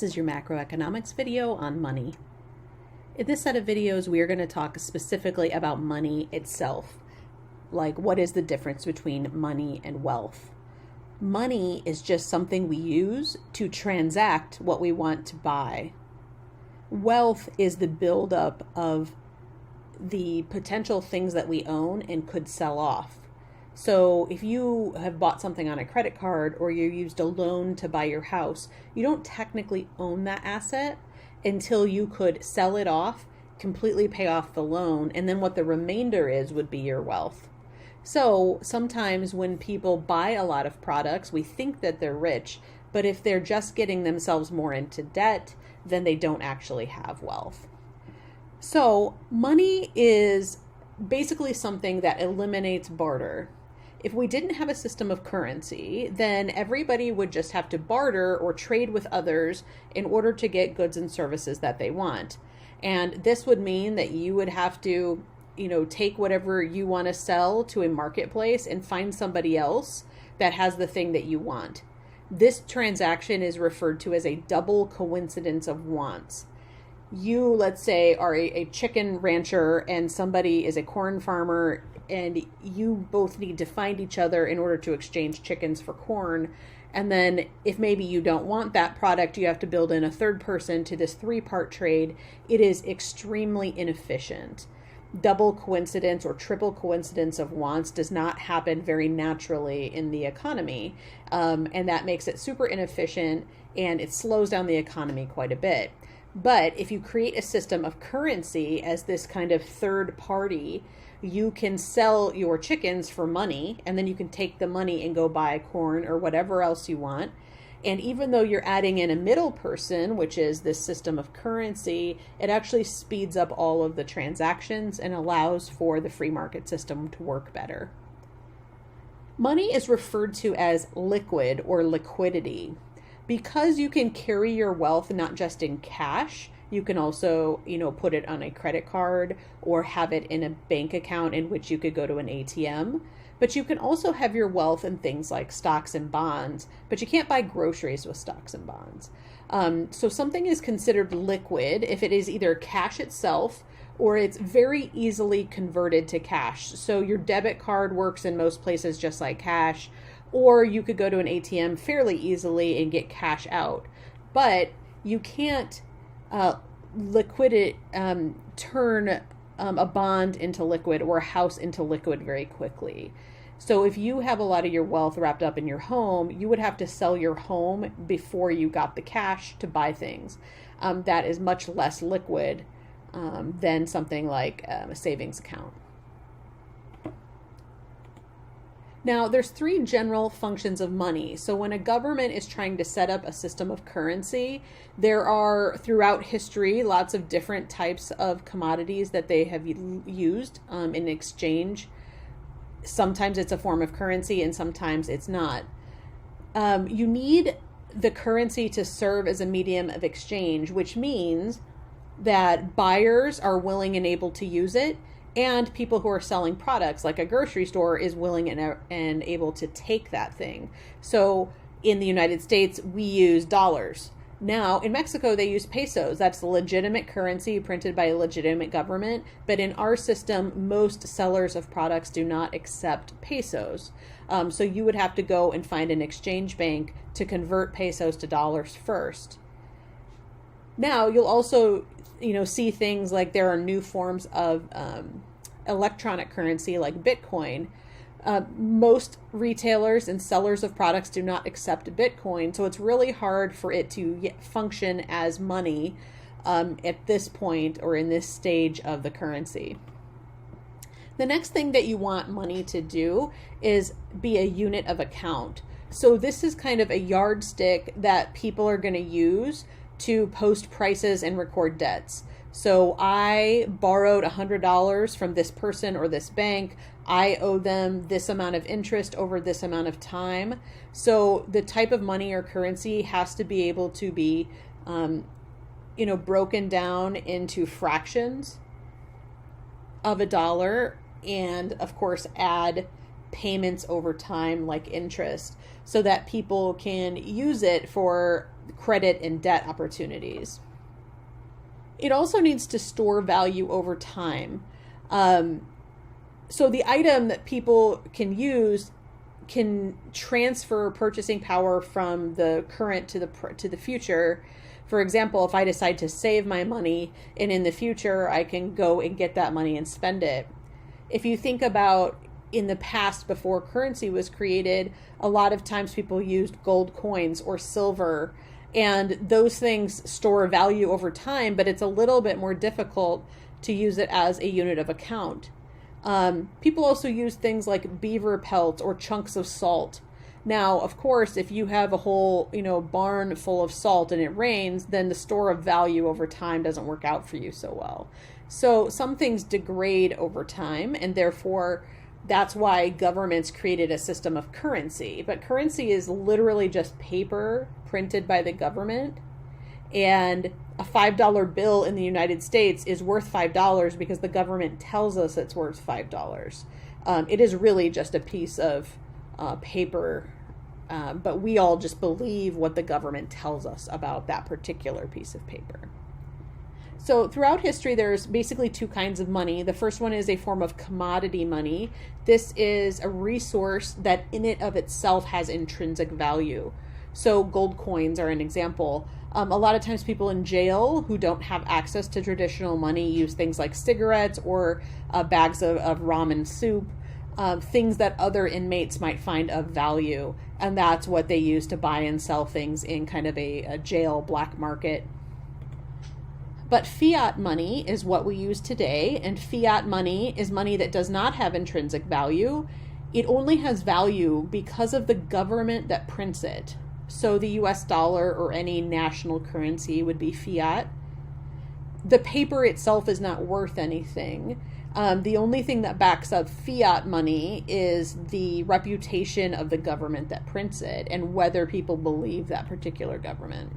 This is your macroeconomics video on money. In this set of videos, we are going to talk specifically about money itself. Like, what is the difference between money and wealth? Money is just something we use to transact what we want to buy. Wealth is the buildup of the potential things that we own and could sell off. So if you have bought something on a credit card or you used a loan to buy your house, you don't technically own that asset until you could sell it off, completely pay off the loan, and then what the remainder is would be your wealth. So sometimes when people buy a lot of products, we think that they're rich, but if they're just getting themselves more into debt, then they don't actually have wealth. So money is basically something that eliminates barter. If we didn't have a system of currency, then everybody would just have to barter or trade with others in order to get goods and services that they want. And this would mean that you would have to, take whatever you want to sell to a marketplace and find somebody else that has the thing that you want. This transaction is referred to as a double coincidence of wants. You, let's say, are a chicken rancher and somebody is a corn farmer, and you both need to find each other in order to exchange chickens for corn. And then if maybe you don't want that product, you have to build in a third person to this 3-part trade. It is extremely inefficient. Double coincidence or triple coincidence of wants does not happen very naturally in the economy. And that makes it super inefficient, and it slows down the economy quite a bit. But if you create a system of currency as this kind of third party, you can sell your chickens for money, and then you can take the money and go buy corn or whatever else you want. And even though you're adding in a middle person, which is this system of currency, it actually speeds up all of the transactions and allows for the free market system to work better. Money is referred to as liquid or liquidity. Because you can carry your wealth not just in cash, you can also, put it on a credit card or have it in a bank account in which you could go to an ATM. But you can also have your wealth in things like stocks and bonds, but you can't buy groceries with stocks and bonds. So something is considered liquid if it is either cash itself or it's very easily converted to cash. So your debit card works in most places just like cash, or you could go to an ATM fairly easily and get cash out. But you can't turn a bond into liquid or a house into liquid very quickly. So if you have a lot of your wealth wrapped up in your home, you would have to sell your home before you got the cash to buy things. That is much less liquid than something like a savings account. Now, there's 3 general functions of money. So when a government is trying to set up a system of currency, there are, throughout history, lots of different types of commodities that they have used in exchange. Sometimes it's a form of currency and sometimes it's not. You need the currency to serve as a medium of exchange, which means that buyers are willing and able to use it, and people who are selling products, like a grocery store, is willing and able to take that thing. So in the United States, we use dollars. Now, in Mexico, they use pesos. That's the legitimate currency printed by a legitimate government. But in our system, most sellers of products do not accept pesos. So you would have to go and find an exchange bank to convert pesos to dollars first. Now, you'll also see things like there are new forms of electronic currency like Bitcoin. Most retailers and sellers of products do not accept Bitcoin, so it's really hard for it to function as money at this point or in this stage of the currency. The next thing that you want money to do is be a unit of account. So this is kind of a yardstick that people are going to use to post prices and record debts. So I borrowed $100 from this person or this bank. I owe them this amount of interest over this amount of time. So the type of money or currency has to be able to be, broken down into fractions of a dollar, and of course add payments over time like interest, so that people can use it for credit and debt opportunities. It also needs to store value over time. So the item that people can use can transfer purchasing power from the current to the future. For example, if I decide to save my money and in the future I can go and get that money and spend it. If you think about in the past before currency was created, a lot of times people used gold coins or silver, and those things store value over time, but it's a little bit more difficult to use it as a unit of account. People also use things like beaver pelts or chunks of salt. Now, of course, if you have a whole, barn full of salt and it rains, then the store of value over time doesn't work out for you so well. So some things degrade over time, and therefore that's why governments created a system of currency. But currency is literally just paper printed by the government, and a $5 bill in the United States is worth $5 because the government tells us it's worth $5. It is really just a piece of paper, but we all just believe what the government tells us about that particular piece of paper. So throughout history, there's basically two kinds of money. The first one is a form of commodity money. This is a resource that in it of itself has intrinsic value. So gold coins are an example. A lot of times people in jail who don't have access to traditional money use things like cigarettes or bags of ramen soup, things that other inmates might find of value. And that's what they use to buy and sell things in kind of a jail black market. But fiat money is what we use today, and fiat money is money that does not have intrinsic value. It only has value because of the government that prints it. So the US dollar or any national currency would be fiat. The paper itself is not worth anything. The only thing that backs up fiat money is the reputation of the government that prints it and whether people believe that particular government.